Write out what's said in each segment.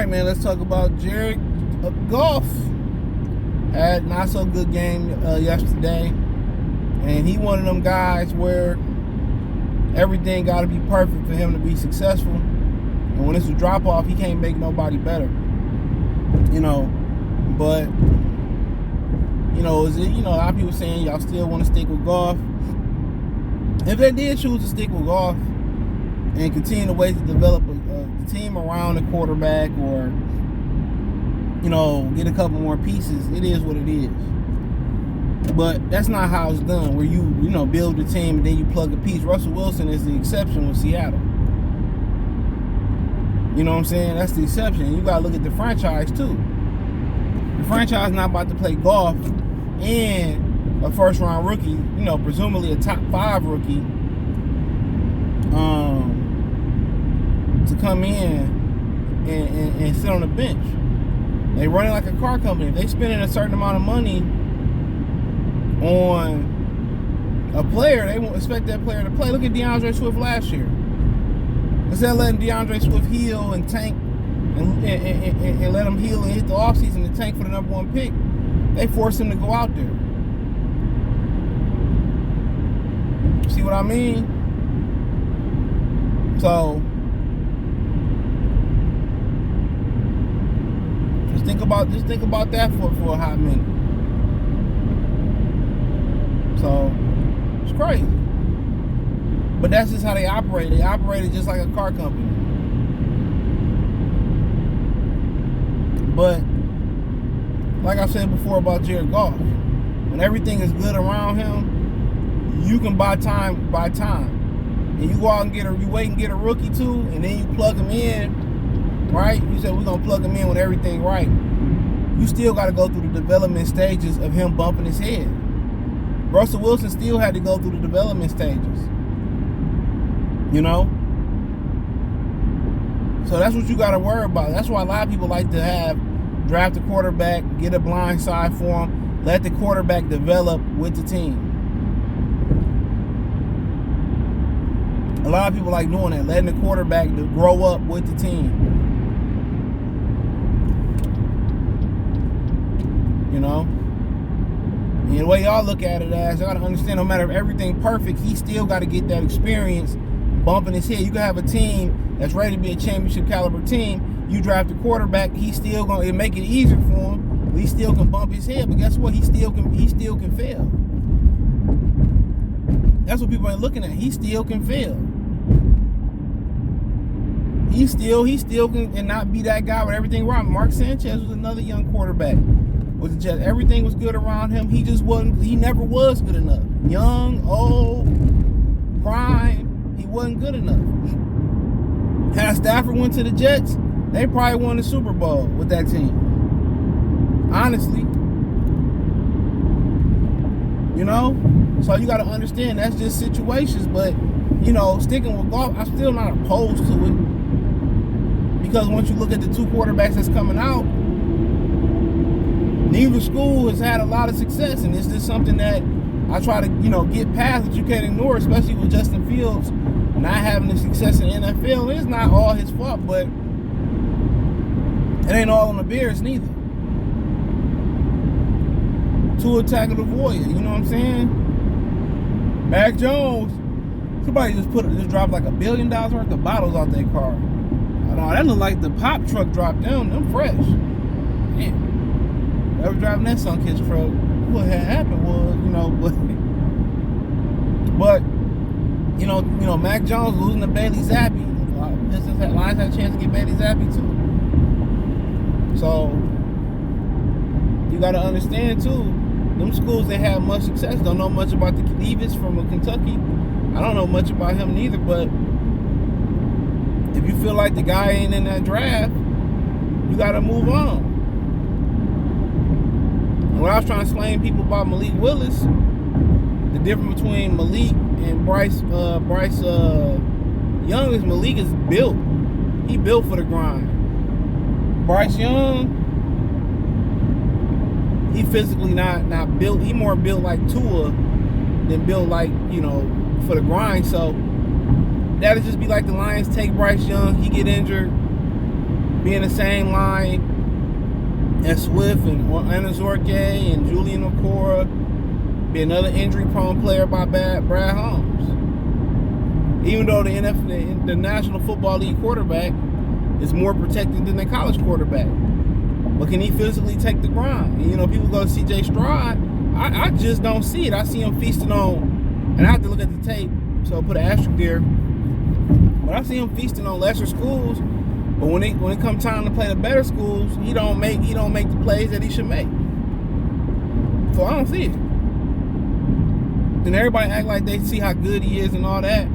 right, man, let's talk about Jared Goff. Had not so good game yesterday, and he one of them guys where everything got to be perfect for him to be successful. And when it's a drop off, he can't make nobody better. But a lot of people saying y'all still want to stick with Goff. If they did choose to stick with Goff and continue to wait to develop a team around the quarterback, or get a couple more pieces, it is what it is. But that's not how it's done, where you build a team and then you plug a piece. Russell Wilson is the exception with Seattle. You know what I'm saying? That's the exception. You gotta look at the franchise too. The franchise not about to play Goff and a first round rookie, presumably a top 5 rookie, to come in and sit on the bench. They run it like a car company. If they spending a certain amount of money on a player, they won't expect that player to play. Look at DeAndre Swift last year. Instead of letting DeAndre Swift heal and tank and let him heal and hit the offseason and tank for the number 1 pick, they forced him to go out there. See what I mean? So just think about that for a hot minute. So it's crazy. But that's just how they operate. They operated just like a car company. But like I said before about Jared Goff, when everything is good around him, you can buy time. And you go out and you wait and get a rookie too, and then you plug him in, right? You said we're gonna plug him in with everything right. You still gotta go through the development stages of him bumping his head. Russell Wilson still had to go through the development stages. So that's what you got to worry about. That's why a lot of people like to draft a quarterback, get a blind side for him, let the quarterback develop with the team. A lot of people like doing that, letting the quarterback grow up with the team. And the way y'all look at it as, y'all got to understand, no matter if everything perfect, he still got to get that experience bumping his head. You can have a team that's ready to be a championship caliber team. You draft a quarterback, he's still gonna make it easier for him. But he still can bump his head. But guess what? He still can fail. That's what people ain't looking at. He still can fail. He still can and not be that guy with everything wrong. Mark Sanchez was another young quarterback. Everything was good around him. He never was good enough. Young, old, prime, he wasn't good enough. Had Stafford went to the Jets, they probably won the Super Bowl with that team. Honestly. So you got to understand that's just situations. But, sticking with Goff, I'm still not opposed to it. Because once you look at the 2 quarterbacks that's coming out, neither school has had a lot of success. And it's just something that I try to, get past that you can't ignore, especially with Justin Fields not having the success in the NFL. It's not all his fault, but it ain't all on the Bears neither. Tua Tagovailoa, you know what I'm saying? Mac Jones, somebody just dropped like $1 billion worth of bottles out their car. No, that look like the pop truck dropped down. Them fresh. Damn. Ever driving that Sunkist truck? What had happened was, but Mac Jones losing to Bailey Zappi. Lions had a chance to get Bailey Zappi too. So you got to understand too, them schools that have much success don't know much about the Davis from Kentucky. I don't know much about him neither, but if you feel like the guy ain't in that draft, you got to move on. And when I was trying to explain people about Malik Willis, the difference between Malik and Bryce Young is Malik is built. He built for the grind. Bryce Young, he physically not built. He more built like Tua than built like, for the grind. So that'll just be like the Lions take Bryce Young, he get injured, be in the same line as Swift and Anazorke and Julian Okora, be another injury-prone player by Brad Holmes. Even though the National Football League quarterback is more protected than the college quarterback. But can he physically take the grind? And, you know, people go to C.J. Stroud. I just don't see it. I see him feasting on, and I have to look at the tape, so I'll put an asterisk there. But I see him feasting on lesser schools. But when it comes time to play the better schools, he don't make the plays that he should make. So I don't see it. Then everybody act like they see how good he is and all that.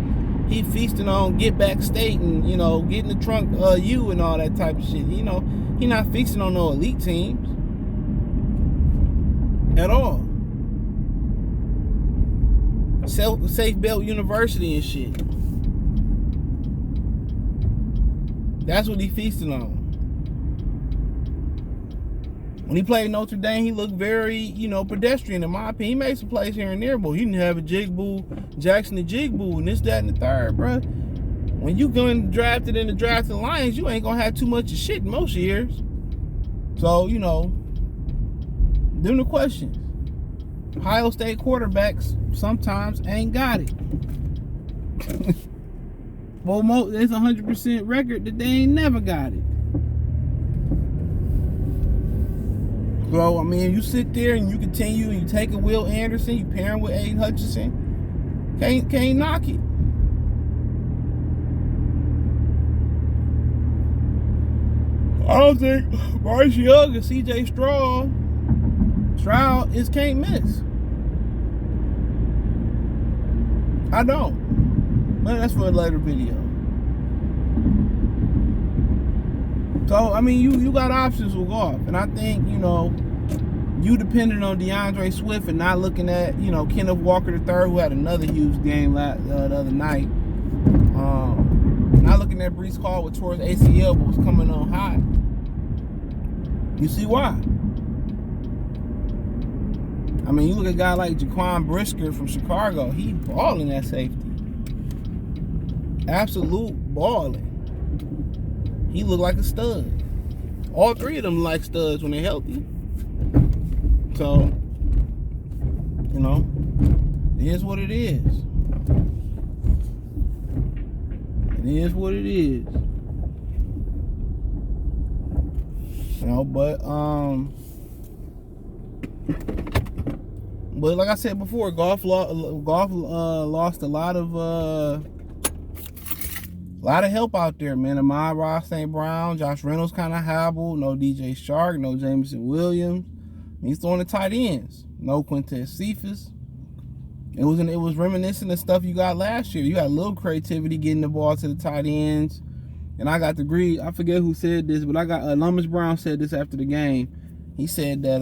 He feasting on get back state and, you know, get in the trunk U and all that type of shit. You know, he not feasting on no elite teams at all. Safe Belt University and shit. That's what he feasting on. When he played Notre Dame, he looked very, you know, pedestrian in my opinion. He made some plays here and there, but he didn't have a Jackson the Jigaboo, and this, that, and the third, bro. When you going drafted in the draft of the Lions, you ain't gonna have too much of shit most years. So, you know, them the questions. Ohio State quarterbacks sometimes ain't got it. Well, it's 100% record that they ain't never got it. Bro, I mean, you sit there and you continue and you take a Will Anderson, you pair him with Aiden Hutchinson, can't knock it. I don't think Bryce Young and C.J. Stroud is can't miss. I don't. But that's for a later video. So, I mean, you got options with Goff. And I think, you know, you depending on DeAndre Swift and not looking at, you know, Kenneth Walker III, who had another huge game the other night. Not looking at Breece Hall with towards ACL, but was coming on hot. You see why? I mean, you look at a guy like Jaquan Brisker from Chicago. He balling at safety. Absolute balling. He looked like a stud. All three of them look like studs when they're healthy. So, you know, it is what it is. It is what it is. You know, but like I said before, Goff lost a lot of help out there, man. Amon-Ra St. Brown, Josh Reynolds kind of hobbled. No DJ Shark, no Jameson Williams. He's throwing the tight ends. No Quintez Cephas. It was reminiscent of stuff you got last year. You had a little creativity getting the ball to the tight ends. And I got to agree. I forget who said this, but I got Lumbus Brown said this after the game. He said that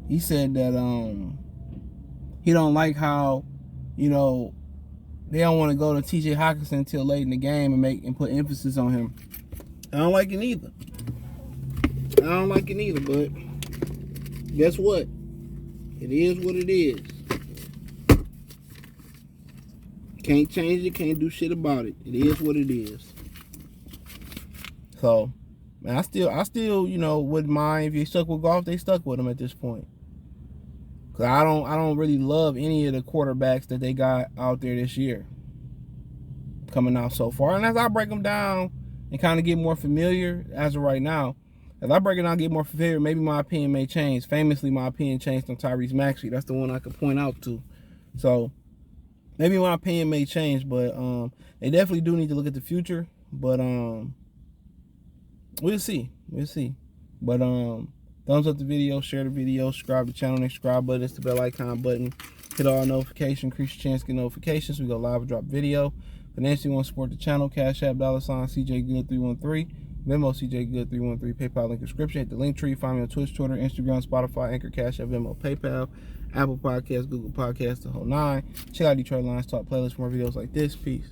he don't like how, you know, they don't want to go to T.J. Hockenson until late in the game and put emphasis on him. I don't like it either. But guess what? It is what it is. Can't change it, can't do shit about it. It is what it is. So, man, I still, you know, wouldn't mind if you stuck with Goff. They stuck with him at this point. Cause I don't really love any of the quarterbacks that they got out there this year coming out so far. And as I break them down and kind of get more familiar as of right now, as I break it down, get more familiar, maybe my opinion may change. Famously, my opinion changed on Tyrese Maxey. That's the one I could point out to. So maybe my opinion may change, but they definitely do need to look at the future. But we'll see. But thumbs up the video, share the video, subscribe to the channel, next subscribe button, it's the bell icon button. Hit all notifications, increase your chance to get notifications. We go live and drop video. Financially, you want to support the channel, Cash App, $CJGood313, Venmo, CJGood313, PayPal link description. Hit the link tree, find me on Twitch, Twitter, Instagram, Spotify, Anchor, Cash App, Venmo, PayPal, Apple Podcasts, Google Podcasts, the whole nine. Check out Detroit Lions Talk playlist for more videos like this. Peace.